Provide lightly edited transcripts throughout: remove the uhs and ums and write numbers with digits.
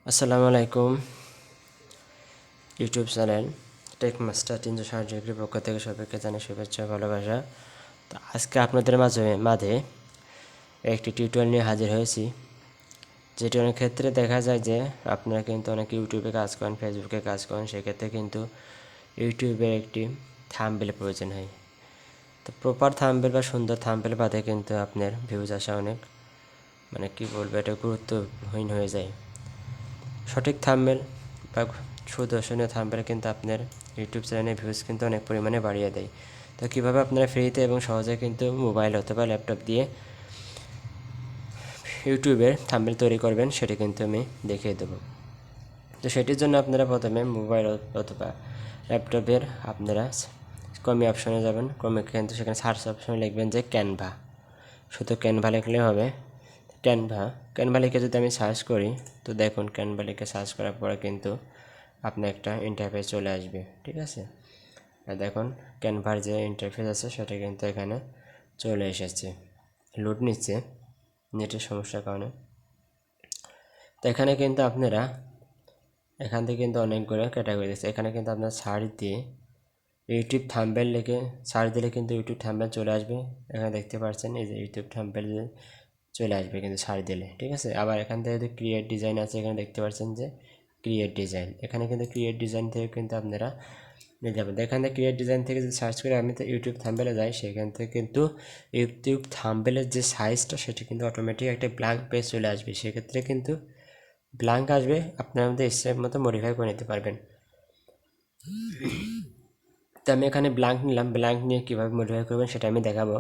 আসসালামু আলাইকুম। YouTube channel take master 360 পক্ষ থেকে সবাইকে জানাই শুভেচ্ছা ভালোবাসা। তো আজকে আপনাদের মাঝে একটি টিউটোরিয়াল নিয়ে হাজির হয়েছি, যেটি অনেক ক্ষেত্রে দেখা যায় যে আপনারা কিন্তু অনেক ইউটিউবে কাজ করেন, ফেসবুকে কাজ করেন, সেক্ষেত্রে কিন্তু ইউটিউবের একটি থাম্বনেল প্রয়োজন হয়। তো প্রপার থাম্বনেল বা সুন্দর থাম্বনেল বাদে কিন্তু আপনার ভিউজ আসা অনেক কী বলবো, এটা গুরুত্বহীন হয়ে যায়। সঠিক থাম্বনেল বা সুদর্শনীয় থাম্বনেল কিন্তু আপনার ইউটিউব চ্যানেলের ভিউজ কিন্তু অনেক পরিমাণে বাড়িয়ে দেয়। তো কীভাবে আপনারা ফ্রিতে এবং সহজে কিন্তু মোবাইল অথবা ল্যাপটপ দিয়ে ইউটিউবের থাম্বনেল তৈরি করবেন সেটি কিন্তু আমি দেখিয়ে দেবো। তো সেটির জন্য আপনারা প্রথমে মোবাইল অথবা ল্যাপটপের আপনারা ক্রমে অপশনে যাবেন। ক্রমে কিন্তু সেখানে সার্চ অপশনে লিখবেন যে ক্যানভা, শুধু ক্যানভা লিখলে হবে। ক্যানভা লিখে যদি আমি সার্চ করি, তো দেখুন ক্যানভা লিখে সার্চ করার পরে কিন্তু আপনার একটা ইন্টারফেস চলে আসবে, ঠিক আছে। আর দেখুন ক্যানভার যে ইন্টারফেস আছে সেটা কিন্তু এখানে চলে এসেছে, লোড নিচ্ছে নেটের সমস্যার কারণে। তো এখানে কিন্তু আপনারা এখান থেকে কিন্তু অনেকগুলো ক্যাটাগরি দিচ্ছে। এখানে কিন্তু আপনার সার্চ দিয়ে ইউটিউব থাম্বনেল লিখে সার্চ দিলে কিন্তু ইউটিউব থাম্বনেল চলে আসবে। এখানে দেখতে পাচ্ছেন এই যে ইউটিউব থাম্বনেল চলে আসবে কিন্তু সার্চ দিলে, ঠিক আছে। আবার এখান থেকে যদি ক্রিয়েট ডিজাইন আছে, এখানে দেখতে পাচ্ছেন যে ক্রিয়েট ডিজাইন, এখানে কিন্তু ক্রিয়েট ডিজাইন থেকে কিন্তু আপনারা নিয়ে যাবেন। এখান থেকে ক্রিয়েট ডিজাইন থেকে যদি সার্চ করে আমি তো ইউটিউব থাম্বনেলে যাই, সেখান থেকে কিন্তু ইউটিউব থাম্বনেলের যে সাইজটা সেটা কিন্তু অটোমেটিক একটা ব্ল্যাঙ্ক পেজ চলে আসবে। সেক্ষেত্রে কিন্তু ব্ল্যাঙ্ক আসবে, আপনার মধ্যে ইচ্ছের মতো মডিফাই করে নিতে পারবেন। তো আমি এখানে ব্ল্যাঙ্ক নিলাম, ব্ল্যাঙ্ক নিয়ে কীভাবে মডিফাই করবেন সেটা আমি দেখাবো।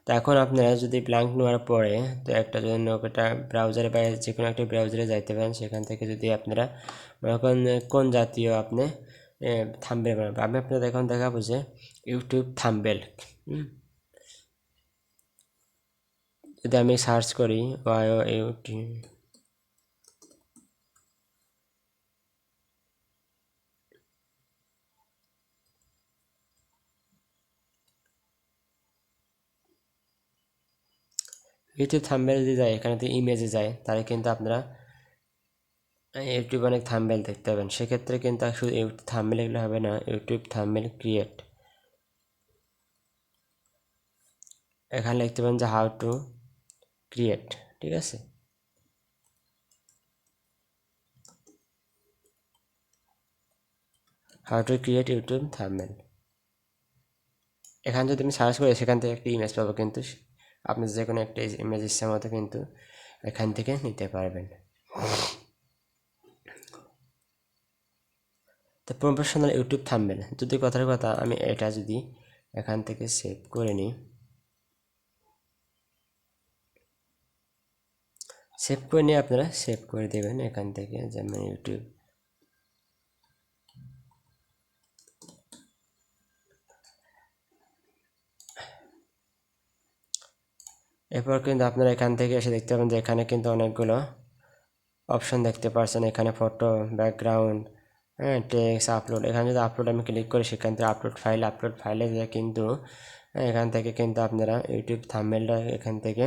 তো এখন আপনারা যদি ব্ল্যাঙ্ক নেওয়ার পরে তো একটা যদি একটা ব্রাউজারে বা যে কোনো একটা ব্রাউজারে যাইতে পারেন, সেখান থেকে যদি আপনারা মনে করেন কোন জাতীয় আপনি থাম্বনেল বানাবেন, আমি আপনাদের এখন দেখাবো যে ইউটিউব থাম্বনেল। যদি আমি সার্চ করি ইউটিউব থাম্বনেল যদি যায়, এখানে তো ইমেজে যায়, তাহলে কিন্তু আপনারা ইউটিউব অনেক থাম্বনেল দেখতে পাবেন। সেক্ষেত্রে কিন্তু শুধু ইউটিউব থাম্বনেল লিখলে হবে না, ইউটিউব থাম্বনেল ক্রিয়েট, এখানে লিখতে পারেন যে হাউ টু ক্রিয়েট, ঠিক আছে। How to create YouTube thumbnail, এখানে যদি আমি সার্চ করি সেখান থেকে একটি ইমেজ পাবো, কিন্তু আপনি যে কোনো একটা ইমেজ ইচ্ছা মতো কিন্তু এখান থেকে নিতে পারবেন। তো প্রফেশনাল ইউটিউব থাম্বনেল যদি কথার কথা আমি এটা যদি এখান থেকে সেভ করে নিই, সেভ করে নিয়ে আপনারা সেভ করে দেবেন এখান থেকে, যেমন ইউটিউব। এরপর কিন্তু আপনারা এখান থেকে এসে দেখতে পাবেন যে এখানে কিন্তু অনেকগুলো অপশন দেখতে পাচ্ছেন। এখানে ফটো, ব্যাকগ্রাউন্ড, টেক্সট, আপলোড। এখানে যদি আপলোড আমি ক্লিক করি, সেখান থেকে আপলোড ফাইলে গিয়ে কিন্তু এখান থেকে কিন্তু আপনারা ইউটিউব থাম্বনেলটা এখান থেকে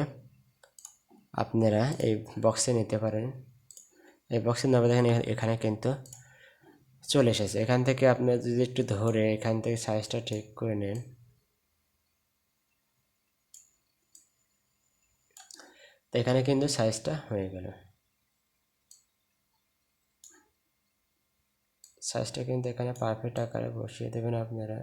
আপনারা এই বক্সে নিতে পারেন। এই বক্সে নেওয়ার দেখেন এখানে কিন্তু চলে এসেছে। এখান থেকে আপনারা যদি একটু ধরে এখান থেকে সাইজটা ঠিক করে নেন, তো এখানে কিন্তু সাইজটা হয়ে গেল। সাইজটা কিন্তু এখানে পারফেক্ট আকারে বসিয়ে দেবেন আপনারা।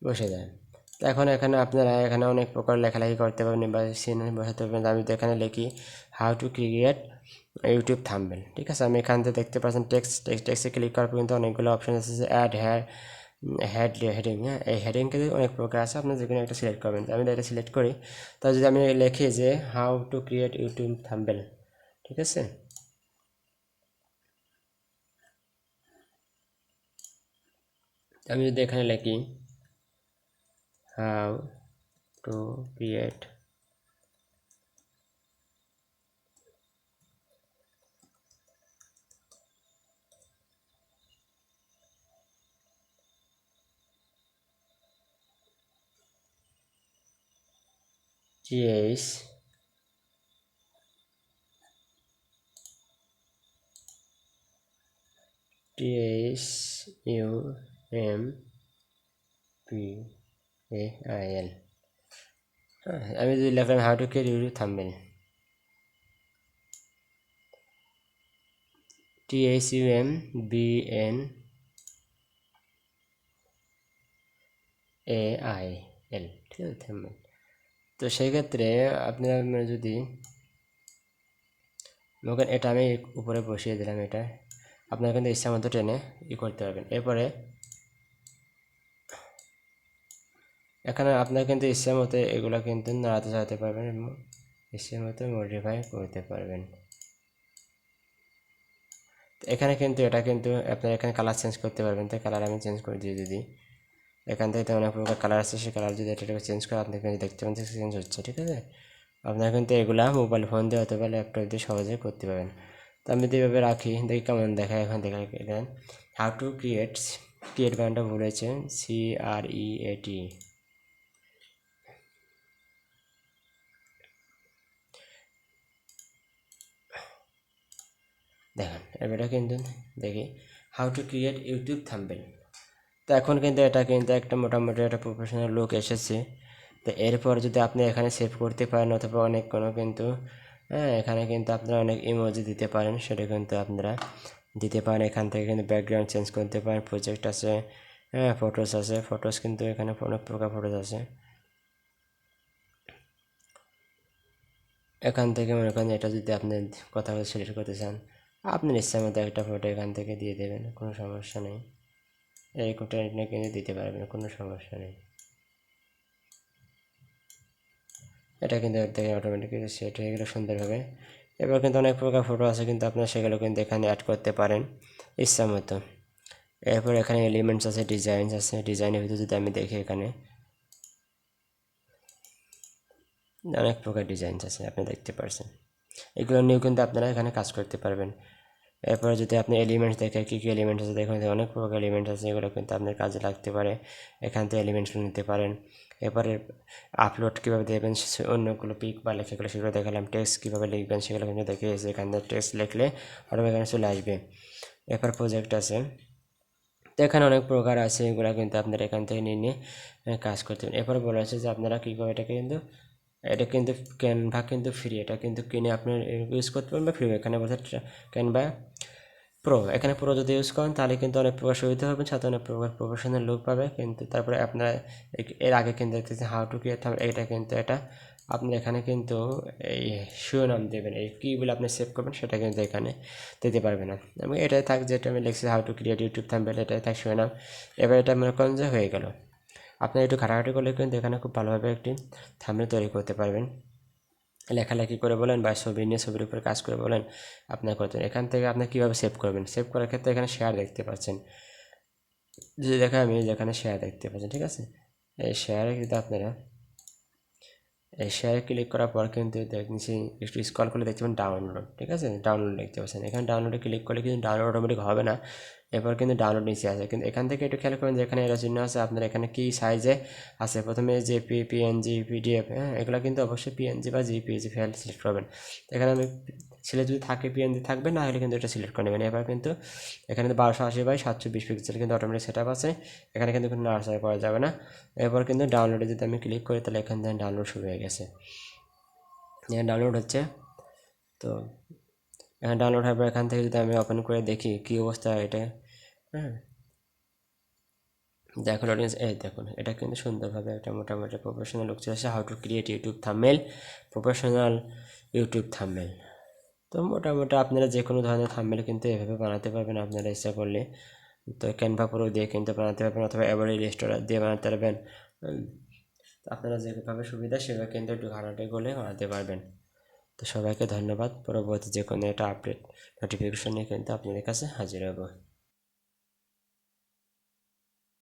বসে দেন। তো এখন এখানে আপনারা এখানে অনেক প্রকার লেখালেখি করতে পারবেন বা সিন বসাতে পারবেন। আমি তো এখানে লিখি how to create YouTube thumbnail, ঠিক আছে। আমি এখান থেকে দেখতে পাচ্ছেন টেক্সটে ক্লিক করার পর কিন্তু অনেকগুলো অপশন আছে, যে অ্যাড হেডিং। হ্যাঁ, এই হেডিংকে অনেক প্রকার আছে, আপনি যে কোনো একটা সিলেক্ট করবেন। আমি এটা সিলেক্ট করি। তো যদি আমি লিখি যে how to create YouTube thumbnail, ঠিক আছে। আমি যদি এখানে লিখি how to create TH THUMPAIL। আমি যদি লিখলাম how to create YouTube thumbnail, THUMBNAIL, ঠিক আছে থাম্বনেল। তো সেই ক্ষেত্রে আপনারা যদি মনে এটা আমি উপরে বসিয়ে দিলাম, এটা আপনারা কিন্তু ইচ্ছা মতো টেনে করতে পারবেন। এরপরে এখানে আপনারা কিন্তু ইচ্ছা মতো এগুলো কিন্তু নাড়াতে চালাতে পারবেন এবং ইচ্ছা মতো মডিফাই করতে পারবেন। এখানে কিন্তু এটা কিন্তু আপনারা এখানে কালার চেঞ্জ করতে পারবেন। তো কালার আমি চেঞ্জ করে দিয়ে যদি এখান থেকে অনেক প্রকার কালার আছে, সেই কালার যদি এটা চেঞ্জ করে আপনি কিন্তু দেখতে পাবেন চেঞ্জ হচ্ছে, ঠিক আছে। আপনারা কিন্তু এগুলা মোবাইল ফোন দিয়ে অথবা ল্যাপটপ দিয়ে সহজে করতে পারবেন। তো আমি এইভাবে রাখি, দেখি কেমন দেখায়। এখন দেখেন হাউ টু ক্রিয়েট বানানটা বলেছে CREAT। দেখেন এবারে কিন্তু দেখি how to create YouTube thumbnail. তো এখন কিন্তু এটা কিন্তু একটা মোটামুটি একটা প্রফেশনাল লুক এসেছে। তো এরপর যদি আপনি এখানে সেভ করতে পারেন অথবা অনেক কোনো কিন্তু এখানে কিন্তু আপনারা অনেক ইমোজি দিতে পারেন, সেটা কিন্তু আপনারা দিতে পারেন। এখান থেকে কিন্তু ব্যাকগ্রাউন্ড চেঞ্জ করতে পারেন, প্রজেক্ট আছে, ফটোস আছে, ফটোস কিন্তু এখানে অনেক প্রকার ফটোস আছে। এখান থেকে মনে করেন এটা যদি আপনি কথা বলে সিলেক্ট করতে চান, আপনার ইচ্ছা মতো একটা ফটো এখান থেকে দিয়ে দেবেন, কোনো সমস্যা নেই। এই কোটা কিন্তু দিতে পারবেন, কোনো সমস্যা নেই। এটা কিন্তু দেখে অটোমেটিক্যালি সেট হয়ে গেল সুন্দরভাবে। এবার কিন্তু অনেক প্রকার ফটো আছে, কিন্তু আপনারা সেগুলো কিন্তু এখানে অ্যাড করতে পারেন ইচ্ছা মতো। এরপর এখানে এলিমেন্টস আছে, ডিজাইনস আছে। ডিজাইনের ভিতরে যদি আমি দেখি এখানে অনেক প্রকার ডিজাইনস আছে, আপনি দেখতে পাচ্ছেন। এগুলো নিয়েও কিন্তু আপনারা এখানে কাজ করতে পারবেন। এরপরে যদি আপনি এলিমেন্টস দেখেন কী কী এলিমেন্টস আছে, দেখুন অনেক প্রকার এলিমেন্টস আছে, এগুলো কিন্তু আপনার কাজে লাগতে পারে। এখান থেকে এলিমেন্টসগুলো নিতে পারেন। এরপরে আপলোড কীভাবে দেবেন, অন্যগুলো পিক বা লেখাগুলো সেগুলো দেখালাম। টেক্সট কীভাবে লিখবেন সেগুলো কিন্তু দেখিয়েছি। এখান থেকে টেক্সট লিখলে অটোমেটিক এখানে চলে আসবে। এরপর প্রজেক্ট আছে, তো এখানে অনেক প্রকার আছে, এগুলো কিন্তু আপনারা এখান থেকে নিয়ে কাজ করতে পারেন। এরপরে বলা হচ্ছে যে আপনারা কী করে এটা কিন্তু ক্যানভা কিন্তু ফ্রি, এটা কিন্তু কিনে আপনি ইউজ করতে পারবেন বা ফ্রি। এখানে বলছে ক্যানভা প্রো, এখানে প্রো যদি ইউজ করেন তাহলে কিন্তু অনেক প্রকার সুবিধা হবে, সাথে অনেক প্রকার প্রফেশনাল লুক পাবে। কিন্তু তারপরে আপনার এর আগে কিন্তু দেখতেছেন হাউ টু ক্রিয়েট, এটা কিন্তু এটা আপনি এখানে কিন্তু এই শিরোনাম দেবেন, এই কীগুলো আপনি সেভ করবেন সেটা কিন্তু এখানে দিতে পারবে না। আমি এটাই থাক, যেটা আমি লিখছি how to create YouTube thumbnail, এটাই থাক শিরোনাম। এবার এটা মনে করেন যে হয়ে গেল। আপনি একটু ঘাটাঘাটি করলে কিন্তু এখানে খুব ভালোভাবে একটি থাম্বনেল তৈরি করতে পারবেন। লেখালেখি করে বলেন বা ছবি নিয়ে ছবির উপরে কাজ করে বলেন আপনার করতেন। এখান থেকে আপনি কীভাবে সেভ করবেন, সেভ করার ক্ষেত্রে এখানে শেয়ার দেখতে পাচ্ছেন। যদি দেখা আমি যেখানে শেয়ার দেখতে পাচ্ছেন, ঠিক আছে। এই শেয়ারে কিন্তু আপনারা এই শেয়ারে ক্লিক করার পর কিন্তু নিচে একটু স্ক্রল করলে দেখতে পাবেন ডাউনলোড, ঠিক আছে। ডাউনলোড দেখতে পাচ্ছেন, এখানে ডাউনলোডে ক্লিক করলে কিন্তু ডাউনলোড অটোমেটিক হবে না। এরপর কিন্তু ডাউনলোড নিচে আসে, কিন্তু এখান থেকে একটু খেয়াল করেন যে এখানে এরা চিহ্ন আছে, আপনার এখানে কী সাইজে আছে। প্রথমে জেপি, পিএনজি, পিডিএফ, এগুলো কিন্তু অবশ্যই পিএনজি বা জিপিএজি ফাইল সিলেক্ট করবেন। এখানে আমি সিলেক্ট যদি থাকে পিএনজি থাকবে, না হলে কিন্তু এটা সিলেক্ট করে নেবেন। এবার কিন্তু এখানে 1280x720 পিক্সেল কিন্তু অটোমেটিক সেট আপ আছে, এখানে কিন্তু কোনো নাড়াচাড়া করা যাবে না। এরপর কিন্তু ডাউনলোডে যদি আমি ক্লিক করি তাহলে এখান থেকে ডাউনলোড শুরু হয়ে গেছে, এখানে ডাউনলোড হচ্ছে। তো এখানে ডাউনলোড হওয়ার পর এখান থেকে যদি আমি ওপেন করে দেখি কী অবস্থা এটা, দেখুন অডিয়েন্স, এই দেখুন এটা কিন্তু সুন্দরভাবে একটা মোটামুটি প্রফেশনাল লুক চলে আসে। How to create YouTube thumbnail, professional YouTube thumbnail. তো মোটামুটি আপনারা যে কোনো ধরনের থাম্বনেল কিন্তু এভাবে বানাতে পারবেন আপনারা ইচ্ছা করলে। তো ক্যানভা প্রো দিয়ে কিন্তু বানাতে পারবেন অথবা অ্যাডোবি ইলাস্ট্রেটর দিয়ে বানাতে পারবেন। আপনারা যেভাবে সুবিধা সেভাবে কিন্তু একটু ঘাটাঘাটি করলে বানাতে পারবেন। তো সবাইকে ধন্যবাদ। পরবর্তী যে কোনো একটা আপডেট নোটিফিকেশন নিয়ে কিন্তু আপনাদের কাছে হাজির হব।